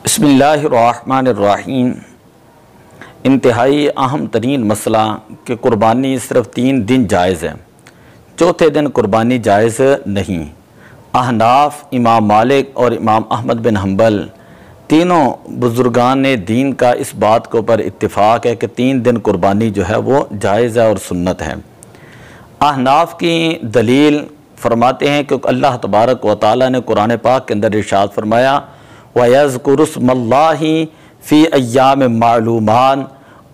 बिस्मिल्लाहिर्रहमानिर्रहीम। इंतहाई अहम तरीन मसला कि कुर्बानी सिर्फ़ 3 दिन जायज़ है, चौथे दिन कुर्बानी जायज़ नहीं। अहनाफ, इमाम मालिक और इमाम अहमद बिन हम्बल तीनों बुज़ुर्गान दीन का इस बात के ऊपर इत्तिफ़ाक़ है कि 3 दिन कुर्बानी जो है वो जायज़ है और सुन्नत है। अहनाफ की दलील फरमाते हैं कि अल्लाह तबारक व तआला ने कुरान पाक के अंदर इरशाद फरमाया वयज़्कुरुस्मल्लाहि फ़ी अय्याम मालूमान,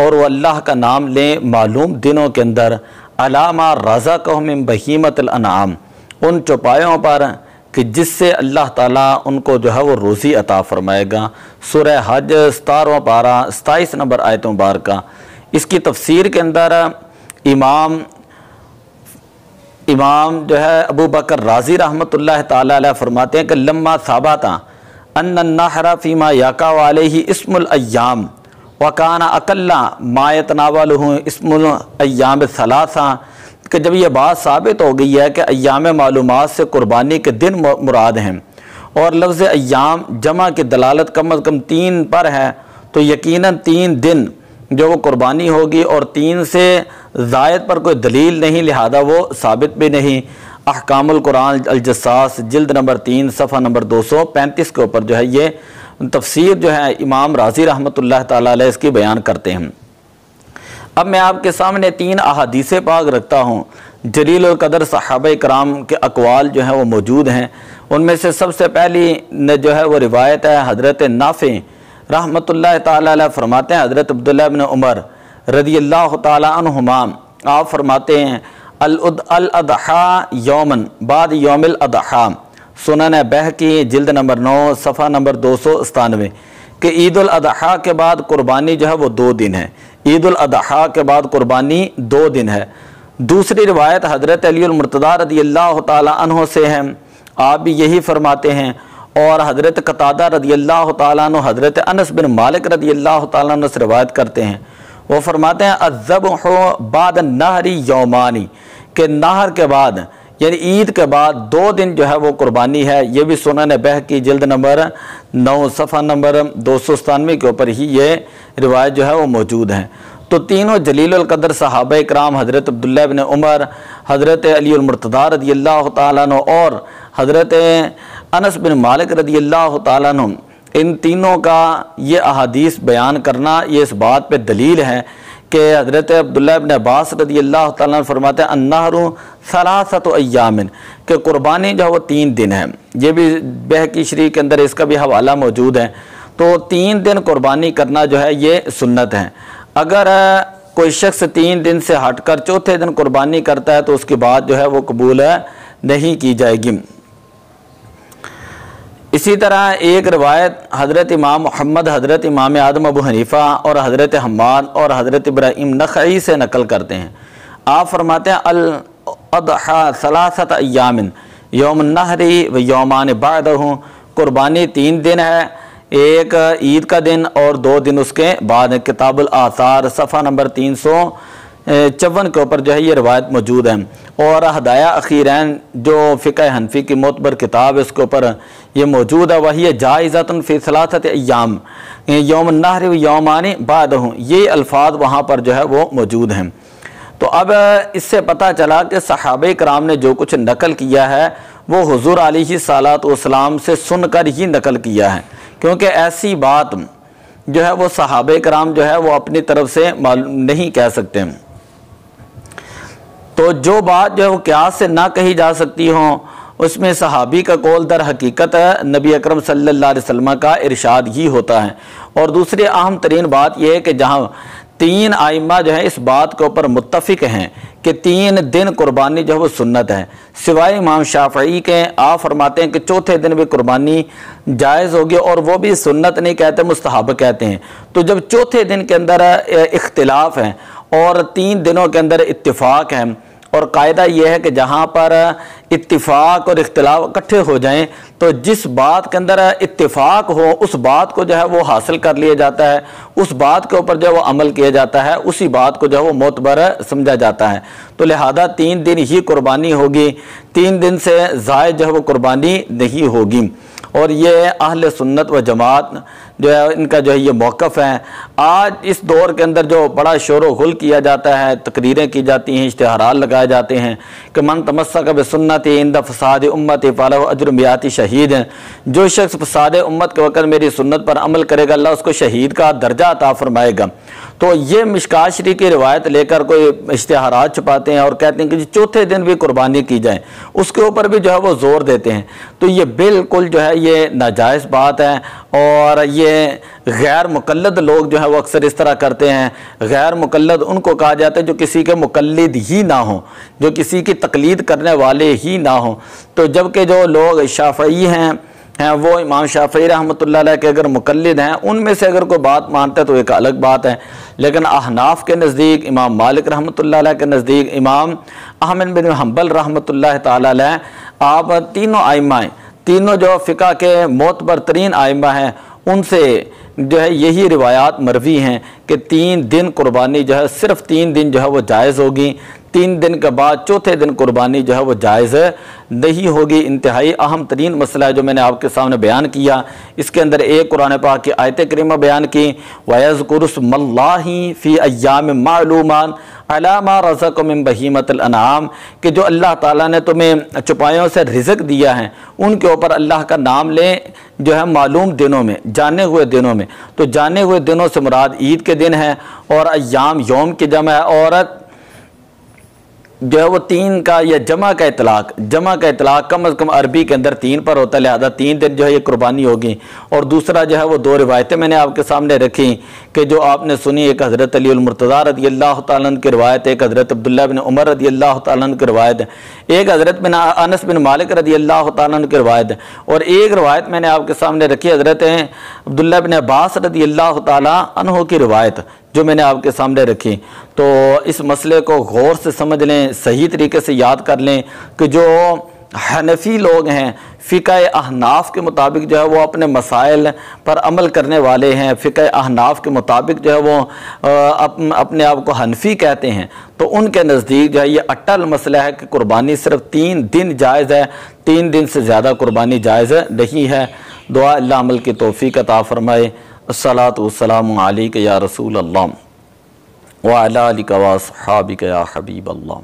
और वह अल्लाह का नाम लें मालूम दिनों के अंदर अला मा रज़क़हुम मिन बहीमतिल अनआम, उन चौपायों पर कि जिससे अल्लाह ताला उनको जो है वो रोज़ी अता फरमाएगा। सूरह हज 17वां पारा 27 नंबर आयत मुबारका। इसकी तफसीर के अंदर इमाम जो है अबू बकर राज़ी रहमतुल्लाह ताला अलैह फरमाते हैं कि लम्मा साबाता अन्नन नहरा फ़ीमा याका वालेही इस्मुल अय्याम वकाना अकल्ला मायतनावलहु इस्मुल अय्याम सलासा, कि जब ये बात साबित हो गई है कि अय्याम मालूमात से कुर्बानी के दिन मुराद हैं और लफ्ज़ अय्याम जमा की दलालत कम अज़ कम 3 पर है, तो यकीनन 3 दिन जो वो कुर्बानी होगी और 3 से ज़ायद पर कोई दलील नहीं, लिहाजा वो साबित भी नहीं। अहकामुल कुरान अल-जस्सास जिल्द नंबर 3 सफ़ा नंबर 235 के ऊपर जो है ये तफसीर जो है इमाम राज़ी रहमतुल्लाह ताला अलैह इसकी बयान करते हैं। अब मैं आपके सामने 3 अहादीस पाक रखता हूँ। जलील क़दर सहाबा कराम के अक़वाल जो हैं वो मौजूद हैं। उनमें से सबसे पहली जो है वो रिवायत है हज़रत नाफ़े रहमतुल्लाह ताला अलैह फरमाते हैं, हज़रत अब्दुल्लाह इब्न उमर रज़ियल्लाहु ताला अन्हुमा आप फरमाते हैं अल अदहा यौमन बाद यौमिल अदहा, सुनन बहकी जिल्द नंबर 9 सफ़ा नंबर 297, कि ईद उल अदहा के बाद कुर्बानी जो है वो 2 दिन है। ईद उल अदहा के बाद कुर्बानी 2 दिन है। दूसरी रिवायत हज़रत अली अल मुर्तज़ा रज़ियल्लाहु ताला अन्हु से है, आप भी यही फरमाते हैं। और हज़रत कतादा रज़ियल्लाहु ताला अन्हु हज़रत अनस बिन मालिक रज़ियल्लाहु ताला अन्हु से रिवायत करते हैं, वो फरमाते हैं अज़्ज़ब्हु बाद नहरी यौमानी, के नहर के बाद यानी ईद के बाद 2 दिन जो है वो कुर्बानी है। ये भी सुनन बहकी जिल्द नंबर 9 सफ़ा नंबर 297 के ऊपर ही ये रिवायत जो है वो मौजूद है। तो तीनों जलीलुल क़द्र सहाबा इकराम हज़रत अब्दुल्लाह इब्न उमर, हज़रत अली अल मुर्तज़ा रज़ियल्लाहु ताला अन्हु और हज़रत अनस बिन मालिक रज़ियल्लाहु ताला अन्हु, इन तीनों का ये अहादीस बयान करना ये इस बात पे दलील है कि हज़रत अब्दुल्लाह इब्न अब्बास रज़ियल्लाहु ताला अन्हु फरमाते हैं अन्नहरु सलासतु अय्यामिन, के कुर्बानी जो है वो 3 दिन है। ये भी बहकी शरीफ के अंदर इसका भी हवाला मौजूद है। तो 3 दिन कुर्बानी करना जो है ये सुन्नत है। अगर कोई शख्स 3 दिन से हटकर चौथे दिन कुर्बानी करता है तो उसकी बात जो है वो कबूल नहीं की जाएगी। इसी तरह एक रिवायत हज़रत इमाम मोहम्मद, हज़रत इमाम आदम अबू हनीफ़ा और हज़रत हम्माद और हज़रत इब्राहीम नख़ई से नकल करते हैं। आप फरमाते हैं अल अदहा सलासत अय्यामिन यौम नहरी व यौमान बादहु, कुर्बानी 3 दिन है, एक ईद का दिन और 2 दिन उसके बाद। किताबुल आसार सफ़ा नंबर 354 के ऊपर जो है ये रिवायत मौजूद है। और हदाया अखीरैन जो फ़िक़ह हनफ़ी की मोतबर किताब है उसके ऊपर ये मौजूद है, वही जाइज़तुन फ़ी सलासत अय्याम यौम नहर व यौमानी बादहु, ये अल्फाज वहाँ पर जो है वो मौजूद हैं। तो अब इससे पता चला कि सहाबा कराम ने जो कुछ नकल किया है वो हुज़ूर अलैहिस्सलातु वस्सलाम से सुनकर ही नकल किया है, क्योंकि ऐसी बात जो है वो सहाबा कराम जो है वो अपनी तरफ से नहीं कह सकते। तो जो बात जो है वो क़ियास से ना कही जा सकती हो उसमें सहाबी का कौल दर हकीकत नबी अकरम सल्लल्लाहु अलैहि वसल्लम का इरशाद ही होता है। और दूसरी अहम तरीन बात यह है कि जहाँ 3 आइम्मा जो है इस बात के ऊपर मुत्तफ़िक़ हैं कि 3 दिन कुर्बानी जो है वो सुन्नत है, सिवाय इमाम शाफ़ई के। आप फरमाते हैं कि चौथे दिन भी कुर्बानी जायज़ होगी और वो भी सुन्नत नहीं कहते, मुस्तहब कहते हैं। तो जब चौथे दिन के अंदर इख्तिलाफ़ है और 3 दिनों के अंदर इत्तिफ़ाक़ है, और कायदा यह है कि जहाँ पर इत्तिफ़ाक़ और इख्तिलाफ इकट्ठे हो जाएं तो जिस बात के अंदर इत्तिफ़ाक़ हो उस बात को जो है वो हासिल कर लिया जाता है, उस बात के ऊपर जो है वो अमल किया जाता है, उसी बात को जो है वो मोतबर समझा जाता है। तो लिहाजा 3 दिन ही कुर्बानी होगी, 3 दिन से ज़ायद जो है वो कुर्बानी नहीं होगी। और ये अहले सुन्नत व जमात जो है इनका जो है ये मौक़िफ़ है। आज इस दौर के अंदर जो बड़ा शोर व गुल किया जाता है, तकरीरें की जाती हैं, इश्तिहारात लगाए जाते हैं कि मन तमस्सक बिसुन्नती इंद फसाद उम्मती फलहु अज्रु मियाती शहीद हैं, जो शख्स फसाद उम्मत के वक़्त मेरी सुन्नत पर अमल करेगा अल्लाह उसको शहीद का दर्जा अता फरमाएगा। तो ये मिशकात शरीफ की रिवायत लेकर कोई इश्तिहारात छुपाते हैं और कहते हैं कि चौथे दिन भी कुर्बानी की जाए, उसके ऊपर भी जो है वो ज़ोर देते हैं। तो ये बिल्कुल जो है ये नाजायज़ बात है और ये गैर मुकल्लद लोग जो है वो अक्सर इस तरह करते हैं। गैर मुकल्लद उनको कहा जाता है जो किसी के मुकल्लिद ही ना हो, जो किसी की तकलीद करने वाले ही ना हो। तो जबकि जो लोग शाफ़ई हैं वो इमाम शाफ़ई रहमतुल्लाह अलैह के अगर मुकल्लिद हैं, उनमें से अगर कोई बात मानता है तो एक अलग बात है। लेकिन अहनाफ के नज़दीक, इमाम मालिक रहमतुल्लाह अलैह के नज़दीक, इमाम अहमद बिन हम्बल रहमतुल्लाह ताला अलैह, आप तीनों आइम्मा, तीनों जो फ़िक़ह के मोतबर तरीन आइम्मा हैं, उनसे जो है यही रिवायात मरवी हैं कि 3 दिन कुर्बानी जो है, सिर्फ़ 3 दिन जो है वो जायज़ होगी। 3 दिन के बाद चौथे दिन कुर्बानी जो है वो जायज़ नहीं होगी। इंतहाई अहम तरीन मसला है जो मैंने आपके सामने बयान किया। इसके अंदर एक कुरान पाक की आयत करीमा बयान की, वयज़्कुरुस्मल्लाहि फ़ी अय्याम मालूमात अला मा रज़क़कुम मिन बहीमतिल अनआम, कि जो अल्लाह ताला ने तुम्हें चौपायों से रिज़्क़ दिया है उनके ऊपर अल्लाह का नाम लें जो है मालूम दिनों में, जाने हुए दिनों में। तो जाने हुए दिनों से मुराद ईद के दिन है और अय्याम यौम की जमा है। औरत जो है वो 3 का या जमा का इतलाक़ कम अज़ कम अरबी के अंदर 3 पर होता है, लिहाजा 3 दिन जो है ये कुर्बानी होगी। और दूसरा जो है वो 2 रिवायतें मैंने आपके सामने रखी कि जो आपने सुनी, एक हज़रत अली मुर्तज़ा रज़ियल्लाहु तआला अन्हु की रिवायत, एक हज़रत अब्दुल्लाह बिन उमर रज़ियल्लाहु तआला अन्हु की रिवायत है, एक हज़रत बिन अनस बिन मालिक रज़ियल्लाहु तआला अन्हु की रिवायत है, और एक रिवायत मैंने आपके सामने रखी हज़रत अब्दुल्लाह बिन अब्बास रज़ियल्लाहु तआला अन्हु की रिवायत जो मैंने आपके सामने रखी। तो इस मसले को गौर से समझ लें, सही तरीके से याद कर लें कि जो हनफी लोग हैं फ़िक़ह अहनाफ के मुताबिक जो है वो अपने मसाइल पर अमल करने वाले हैं, फ़िक़ह अहनाफ के मुताबिक जो है वो अपने आप को हनफी कहते हैं। तो उनके नज़दीक जो है ये अटल मसला है कि कुर्बानी सिर्फ 3 दिन जायज़ है, 3 दिन से ज़्यादा कुर्बानी जायज़ नहीं है। दुआ अल्लाह अमल की तौफ़ीक़ अता फ़रमाए। अस्सलातु वस्सलामु अलैका या रसूल अल्लाह व अला आलिका व अस्हाबिका या हबीब अल्लाह।